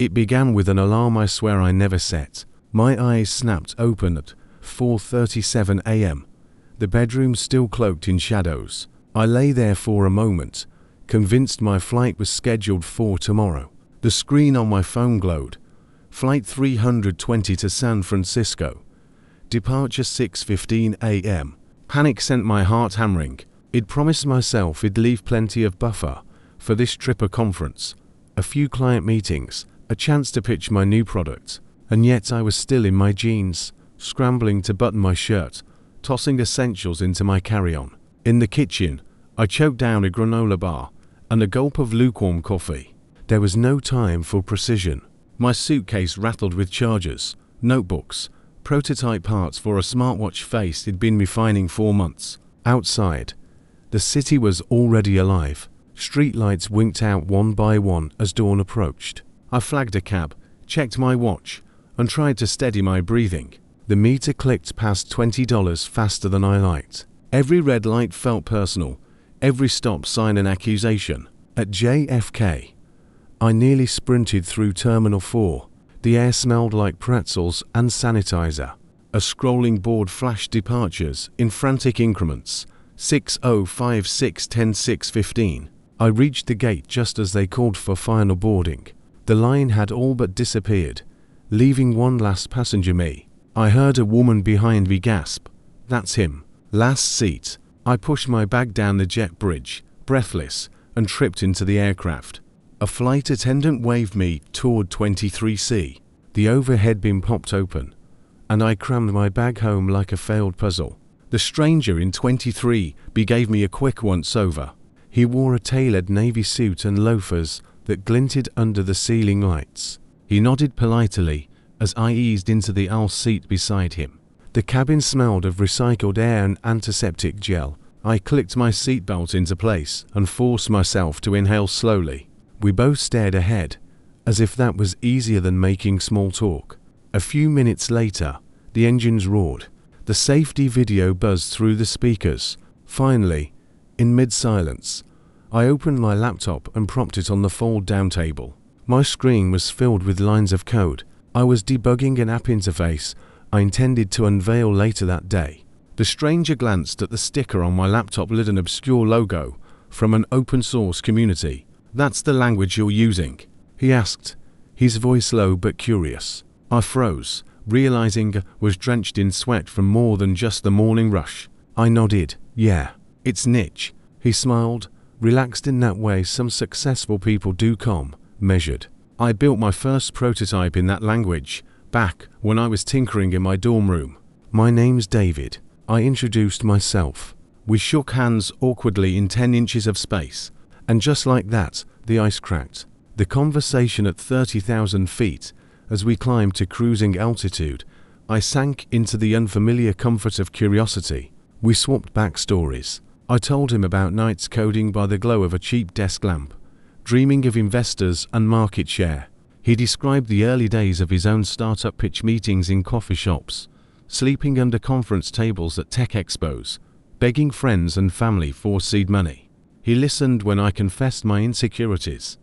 It began with an alarm I swear I never set. My eyes snapped open at 4:37 a.m. The bedroom still cloaked in shadows. I lay there for a moment, convinced my flight was scheduled for tomorrow. The screen on my phone glowed. Flight 320 to San Francisco. Departure 6:15 a.m. Panic sent my heart hammering. I'd promised myself I'd leave plenty of buffer for this trip, a conference, a few client meetings, a chance to pitch my new product, and yet I was still in my jeans, scrambling to button my shirt, tossing essentials into my carry-on. In the kitchen, I choked down a granola bar and a gulp of lukewarm coffee. There was no time for precision. My suitcase rattled with chargers, notebooks, prototype parts for a smartwatch face I'd been refining for months. Outside, the city was already alive. Streetlights winked out one by one as dawn approached. I flagged a cab, checked my watch, and tried to steady my breathing. The meter clicked past $20 faster than I liked. Every red light felt personal, every stop sign an accusation. At JFK, I nearly sprinted through Terminal 4. The air smelled like pretzels and sanitizer. A scrolling board flashed departures in frantic increments. 6:05, 6:10, 6:15. I reached the gate just as they called for final boarding. The line had all but disappeared, leaving one last passenger, me. I heard a woman behind me gasp, "That's him. Last seat." I pushed my bag down the jet bridge, breathless, and tripped into the aircraft. A flight attendant waved me toward 23C. The overhead bin popped open, and I crammed my bag home like a failed puzzle. The stranger in 23B gave me a quick once-over. He wore a tailored navy suit and loafers that glinted under the ceiling lights. He nodded politely as I eased into the aisle seat beside him. The cabin smelled of recycled air and antiseptic gel. I clicked my seatbelt into place and forced myself to inhale slowly. We both stared ahead, as if that was easier than making small talk. A few minutes later, the engines roared. The safety video buzzed through the speakers. Finally, in mid-silence, I opened my laptop and propped it on the fold-down table. My screen was filled with lines of code. I was debugging an app interface I intended to unveil later that day. The stranger glanced at the sticker on my laptop lid, an obscure logo from an open-source community. "That's the language you're using?" he asked, his voice low but curious. I froze, realizing I was drenched in sweat from more than just the morning rush. I nodded. "Yeah, it's niche." He smiled, relaxed in that way some successful people do, calm, measured. "I built my first prototype in that language, back when I was tinkering in my dorm room." "My name's David." I introduced myself. We shook hands awkwardly in 10 inches of space, and just like that, the ice cracked. The conversation at 30,000 feet, as we climbed to cruising altitude, I sank into the unfamiliar comfort of curiosity. We swapped backstories. I told him about nights coding by the glow of a cheap desk lamp, dreaming of investors and market share. He described the early days of his own startup pitch meetings in coffee shops, sleeping under conference tables at tech expos, begging friends and family for seed money. He listened when I confessed my insecurities,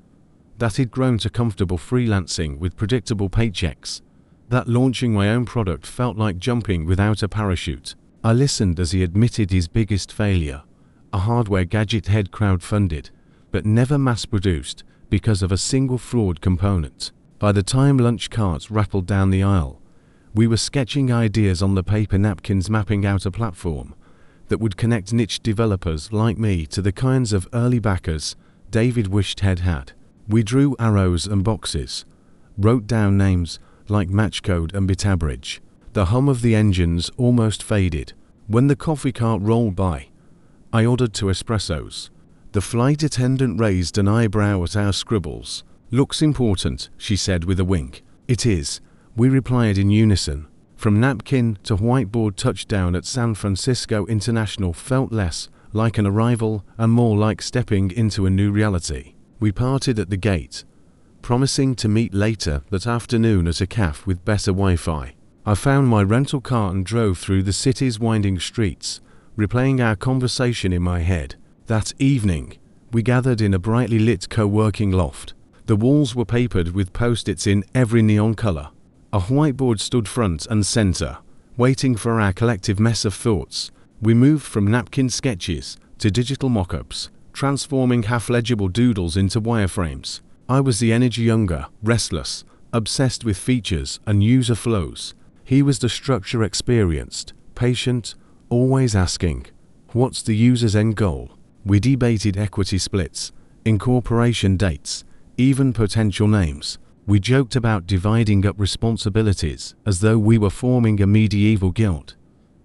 that he'd grown to comfortable freelancing with predictable paychecks, that launching my own product felt like jumping without a parachute. I listened as he admitted his biggest failure, a hardware gadget he'd crowdfunded, but never mass-produced because of a single flawed component. By the time lunch carts rattled down the aisle, we were sketching ideas on the paper napkins, mapping out a platform that would connect niche developers like me to the kinds of early backers David wished he'd had. We drew arrows and boxes, wrote down names like Matchcode and Bitabridge. The hum of the engines almost faded. When the coffee cart rolled by, I ordered 2 espressos. The flight attendant raised an eyebrow at our scribbles. "Looks important," she said with a wink. "It is," we replied in unison. From napkin to whiteboard, touchdown at San Francisco International felt less like an arrival and more like stepping into a new reality. We parted at the gate, promising to meet later that afternoon at a cafe with better Wi-Fi. I found my rental car and drove through the city's winding streets, replaying our conversation in my head. That evening, we gathered in a brightly lit co-working loft. The walls were papered with post-its in every neon color. A whiteboard stood front and center, waiting for our collective mess of thoughts. We moved from napkin sketches to digital mock-ups, transforming half-legible doodles into wireframes. I was the energy younger, restless, obsessed with features and user flows. He was the structure experienced, patient, always asking, what's the user's end goal? We debated equity splits, incorporation dates, even potential names. We joked about dividing up responsibilities as though we were forming a medieval guild.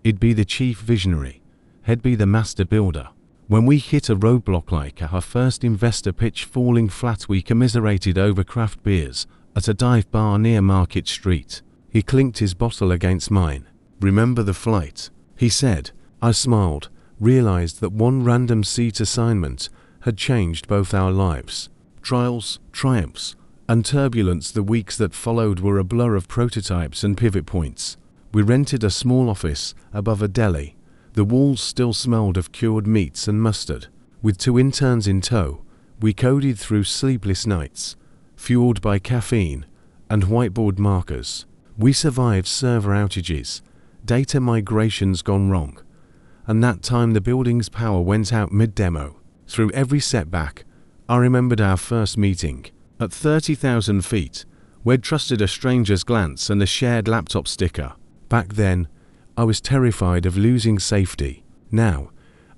He'd be the chief visionary. He'd be the master builder. When we hit a roadblock like our first investor pitch falling flat, we commiserated over craft beers at a dive bar near Market Street. He clinked his bottle against mine. "Remember the flight?" he said. I smiled, realized that one random seat assignment had changed both our lives. Trials, triumphs, and turbulence. The weeks that followed were a blur of prototypes and pivot points. We rented a small office above a deli. The walls still smelled of cured meats and mustard. With 2 interns in tow, we coded through sleepless nights, fueled by caffeine and whiteboard markers. We survived server outages, data migrations gone wrong, and that time the building's power went out mid-demo. Through every setback, I remembered our first meeting. At 30,000 feet, we'd trusted a stranger's glance and a shared laptop sticker. Back then, I was terrified of losing safety. Now,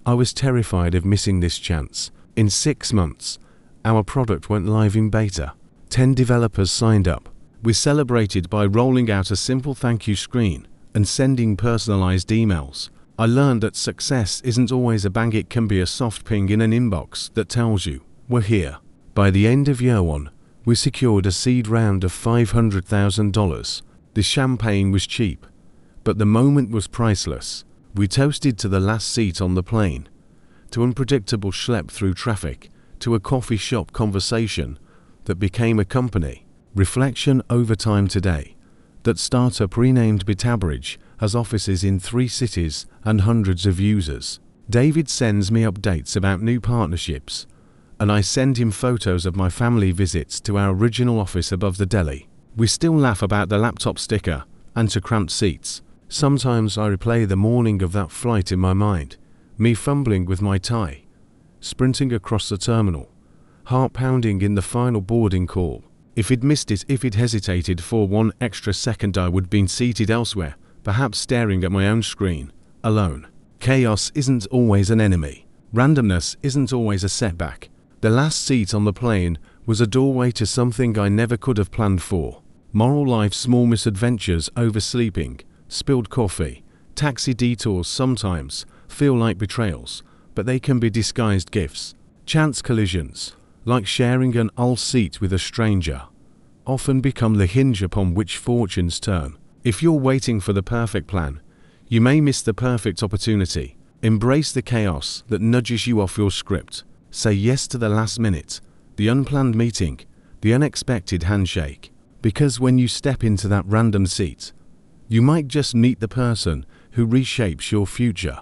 I was terrified of missing this chance. In 6 months, our product went live in beta. 10 developers signed up. We celebrated by rolling out a simple thank you screen and sending personalized emails. I learned that success isn't always a bang, it can be a soft ping in an inbox that tells you, we're here. By the end of year 1, we secured a seed round of $500,000. The champagne was cheap, but the moment was priceless. We toasted to the last seat on the plane, to unpredictable schlep through traffic, to a coffee shop conversation that became a company. Reflection over time today. That startup renamed Bitabridge has offices in 3 cities and hundreds of users. David sends me updates about new partnerships, and I send him photos of my family visits to our original office above the deli. We still laugh about the laptop sticker and to cramped seats. Sometimes I replay the morning of that flight in my mind, me fumbling with my tie, sprinting across the terminal, heart pounding in the final boarding call. If he'd missed it, if he'd hesitated for 1 extra second, I would been seated elsewhere, perhaps staring at my own screen, alone. Chaos isn't always an enemy. Randomness isn't always a setback. The last seat on the plane was a doorway to something I never could have planned for. Moral life, small misadventures, oversleeping, spilled coffee, taxi detours sometimes feel like betrayals, but they can be disguised gifts. Chance collisions, like sharing an aisle seat with a stranger, often become the hinge upon which fortunes turn. If you're waiting for the perfect plan, you may miss the perfect opportunity. Embrace the chaos that nudges you off your script. Say yes to the last minute, the unplanned meeting, the unexpected handshake. Because when you step into that random seat, you might just meet the person who reshapes your future.